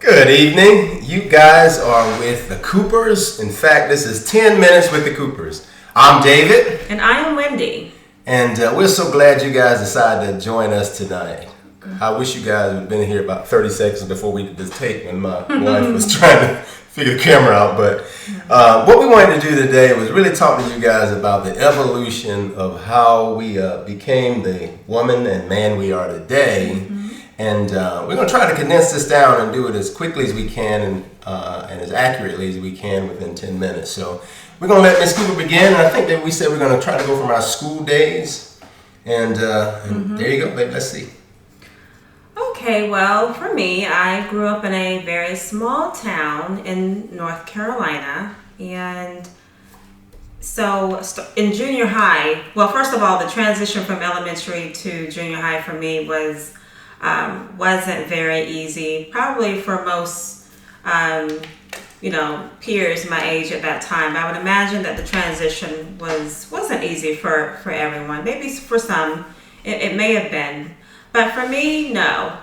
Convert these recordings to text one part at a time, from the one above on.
Good evening. You guys are with the Coopers. In fact, this is 10 Minutes with the Coopers. I'm David. And I am Wendy. And we're so glad you guys decided to join us tonight. I wish you guys would have been here about 30 seconds before we did this tape when my wife was trying to figure the camera out. But what we wanted to do today was really talk to you guys about the evolution of how we became the woman and man we are today. And we're going to try to condense this down and do it as quickly as we can and as accurately as we can within 10 minutes. So we're going to let Ms. Cooper begin. And I think that we said we're going to try to go from our school days. And there you go, babe. Let's see. Okay, well, for me, I grew up in a very small town in North Carolina. And so in junior high, well, first of all, the transition from elementary to junior high for me wasn't very easy, probably for most, peers my age at that time. I would imagine that the transition wasn't easy for everyone. Maybe for some, it may have been. But for me, no.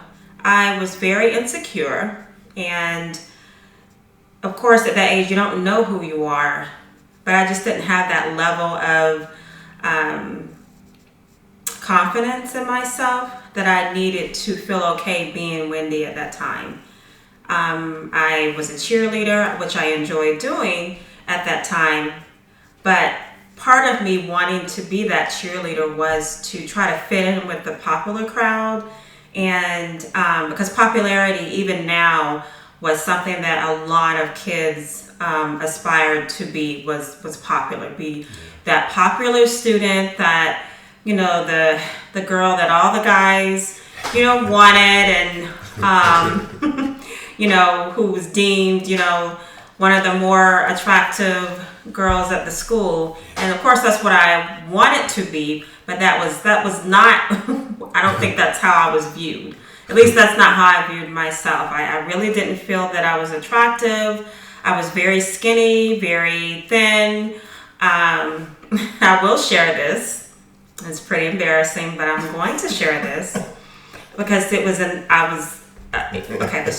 I was very insecure. And of course, at that age, you don't know who you are. But I just didn't have that level of confidence in myself that I needed to feel okay being Wendy at that time. I was a cheerleader, which I enjoyed doing at that time, but part of me wanting to be that cheerleader was to try to fit in with the popular crowd, and because popularity even now was something that a lot of kids aspired to be, was popular, be that popular student that the girl that all the guys, wanted, and, who was deemed, one of the more attractive girls at the school. And of course, that's what I wanted to be, but that was not, I don't think that's how I was viewed. At least that's not how I viewed myself. I really didn't feel that I was attractive. I was very skinny, very thin. I will share this. It's pretty embarrassing, but I'm going to share this because let's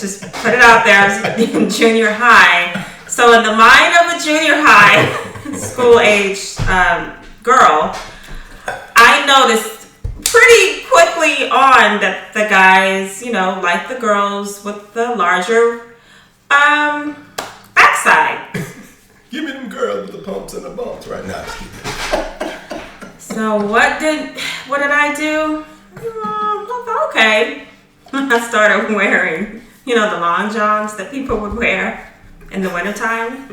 just put it out there. I was in junior high. So in the mind of a junior high school age girl, I noticed pretty quickly on that the guys, like the girls with the larger backside. Give me them girls with the pumps and the bumps right now. So what did I do? Okay. I started wearing, the long johns that people would wear in the wintertime.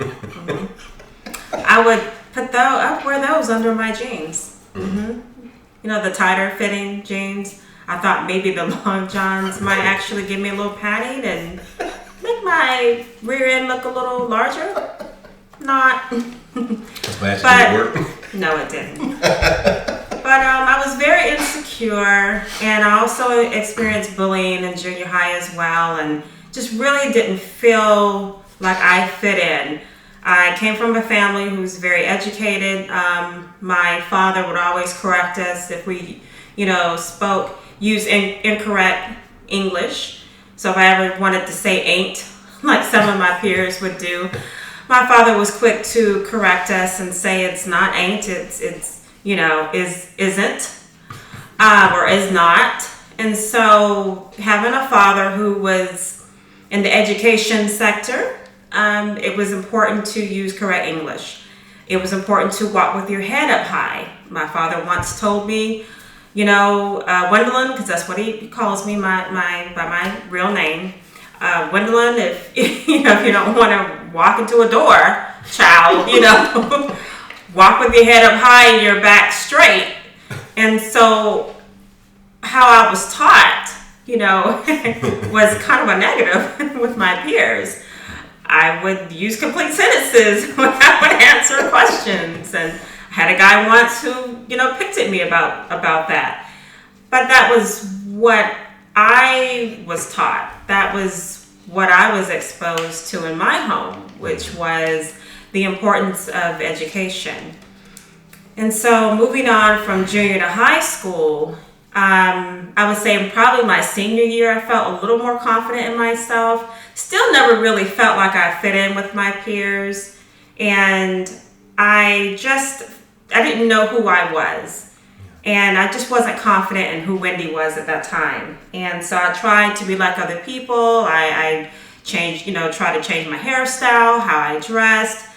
I would wear those under my jeans. The tighter fitting jeans. I thought maybe the long johns might actually give me a little padding and make my rear end look a little larger. Not. But it work. No, it didn't. But I was very insecure, and I also experienced bullying in junior high as well, and just really didn't feel like I fit in. I came from a family who's very educated. My father would always correct us if we, used incorrect English. So if I ever wanted to say ain't, like some of my peers would do, my father was quick to correct us and say it's not ain't, it's isn't, or is not. And so having a father who was in the education sector, it was important to use correct English. It was important to walk with your head up high. My father once told me, Gwendolyn, because that's what he calls me by my real name. Gwendolyn, if you don't want to walk into a door, child, walk with your head up high and your back straight. And so how I was taught, was kind of a negative with my peers. I would use complete sentences when I would answer questions. And I had a guy once who, picked at me about that. But that was what I was taught. That was what I was exposed to in my home, which was the importance of education. And so moving on from junior to high school, I would say probably my senior year, I felt a little more confident in myself. Still never really felt like I fit in with my peers. And I didn't know who I was. And I just wasn't confident in who Wendy was at that time. And so I tried to be like other people. I changed, tried to change my hairstyle, how I dressed.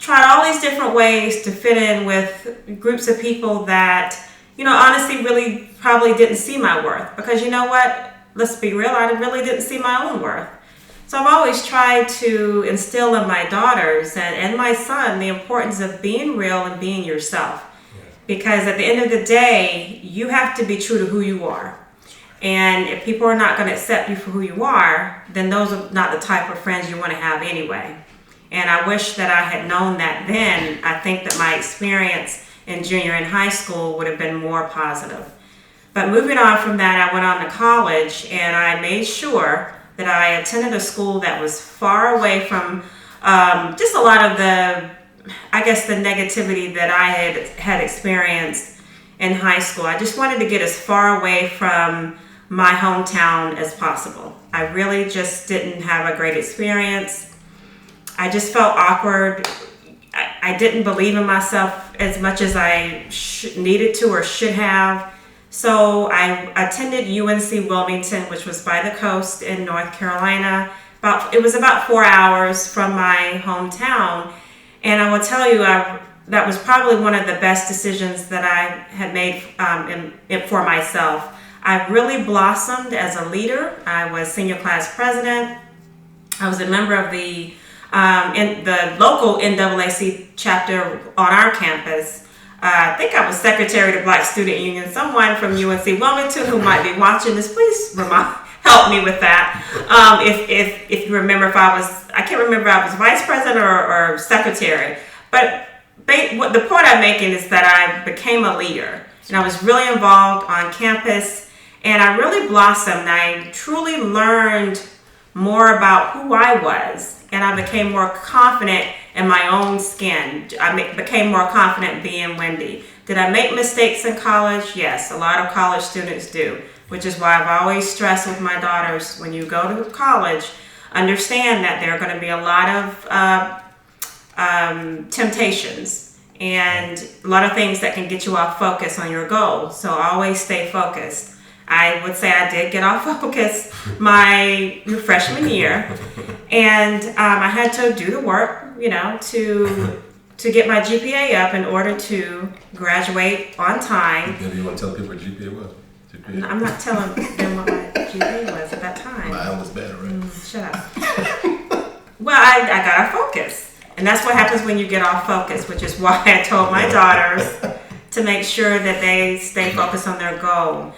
Tried all these different ways to fit in with groups of people that, honestly really probably didn't see my worth. Because you know what? Let's be real, I really didn't see my own worth. So I've always tried to instill in my daughters and my son the importance of being real and being yourself. Because at the end of the day, you have to be true to who you are. And if people are not going to accept you for who you are, then those are not the type of friends you want to have anyway. And I wish that I had known that then. I think that my experience in junior and high school would have been more positive. But moving on from that, I went on to college, and I made sure that I attended a school that was far away from just a lot of the negativity that I had experienced in high school. I just wanted to get as far away from my hometown as possible. I really just didn't have a great experience. I just felt awkward. I didn't believe in myself as much as I needed to or should have. So I attended UNC Wilmington, which was by the coast in North Carolina. It was about 4 hours from my hometown. And I will tell you, that was probably one of the best decisions that I had made for myself. I really blossomed as a leader. I was senior class president. I was a member of the local NAAC chapter on our campus. I think I was secretary to Black Student Union. Someone from UNC Wilmington who might be watching this, please help me with that. If you remember, I can't remember if I was vice president or secretary. But the point I'm making is that I became a leader, and I was really involved on campus, and I really blossomed. I truly learned more about who I was, and I became more confident in my own skin. I became more confident being Wendy. Did I make mistakes in college? Yes, a lot of college students do, which is why I've always stressed with my daughters, when you go to college, understand that there are going to be a lot of temptations and a lot of things that can get you off focus on your goal. So always stay focused. I would say I did get off focus my freshman year, and I had to do the work, to get my GPA up in order to graduate on time. Maybe you want to tell people what GPA was? I'm not telling them what my GPA was at that time. Mine was better, right? Shut up. Well, I got off focus. And that's what happens when you get off focus, which is why I told my daughters to make sure that they stay focused on their goal.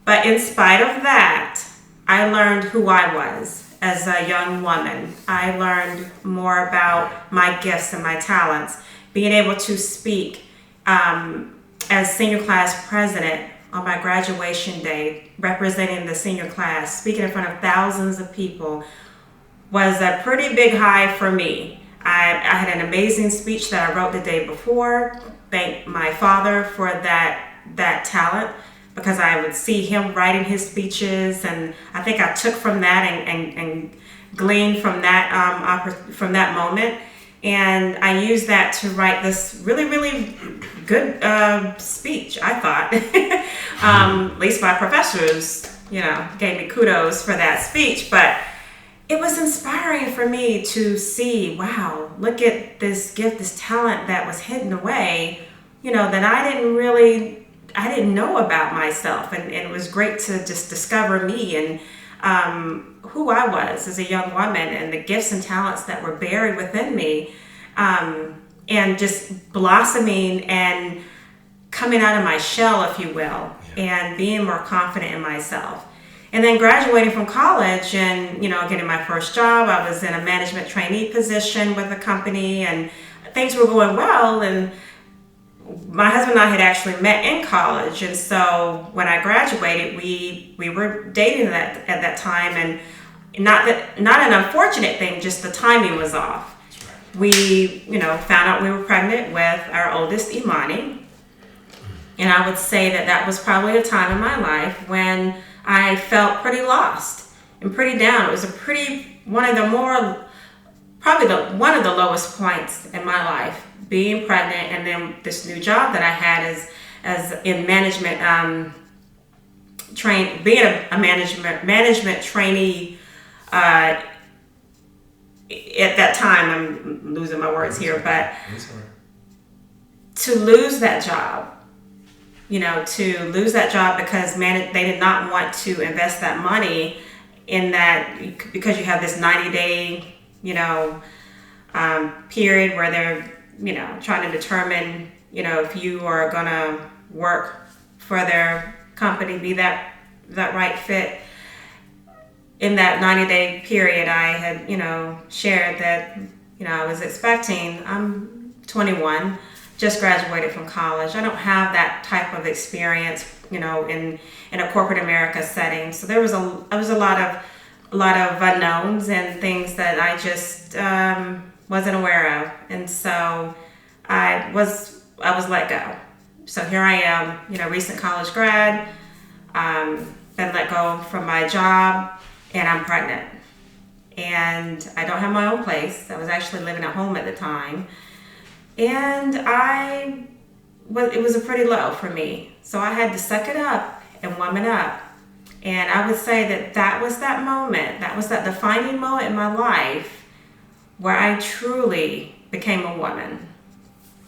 But in spite of that, I learned who I was as a young woman. I learned more about my gifts and my talents. Being able to speak as senior class president on my graduation day, representing the senior class, speaking in front of thousands of people, was a pretty big high for me. I had an amazing speech that I wrote the day before. Thank my father for that talent, because I would see him writing his speeches, and I think I took from that and gleaned from that moment, and I used that to write this really, really good speech, I thought. At least my professors, gave me kudos for that speech, but it was inspiring for me to see, wow, look at this gift, this talent that was hidden away, that I didn't know about myself. And it was great to just discover me and who I was as a young woman, and the gifts and talents that were buried within me, and just blossoming and coming out of my shell, if you will, and being more confident in myself. And then graduating from college and, getting my first job, I was in a management trainee position with a company, and things were going well. And my husband and I had actually met in college. And so when I graduated, we were dating at that time, and not an unfortunate thing, just the timing was off. We, found out we were pregnant with our oldest, Imani. And I would say that that was probably a time in my life when I felt pretty lost and pretty down. It was one of the lowest points in my life, being pregnant, and then this new job that I had as in management, being a management trainee. At that time, I'm losing my words here, but to lose that job, because they did not want to invest that money in that, because you have this 90-day, period where they're, trying to determine, if you are gonna work for their company, be that right fit. In that 90-day period, I had, shared that, I was expecting. I'm 21, just graduated from college. I don't have that type of experience, in a corporate America setting. So there was a lot of unknowns and things that I just wasn't aware of, and so I was let go. So here I am, recent college grad, been let go from my job, and I'm pregnant, and I don't have my own place. I was actually living at home at the time, and it was a pretty low for me. So I had to suck it up and woman up. And I would say that was that moment, that was that defining moment in my life where I truly became a woman.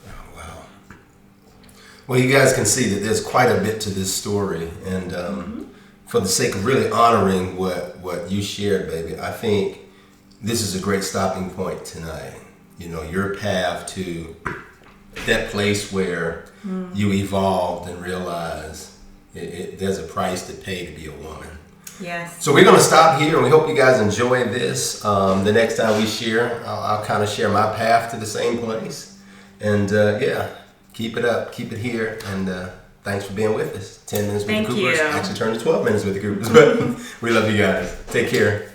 Oh, wow. Well, you guys can see that there's quite a bit to this story. And for the sake of really honoring what you shared, baby, I think this is a great stopping point tonight. Your path to that place where you evolved and realized there's a price to pay to be a woman. Yes. So we're going to stop here, and we hope you guys enjoy this. The next time we share, I'll kind of share my path to the same place. And keep it up, keep it here, and thanks for being with us. 10 minutes with the Coopers. You. Actually turned to 12 minutes with the Coopers, but we love you guys. Take care.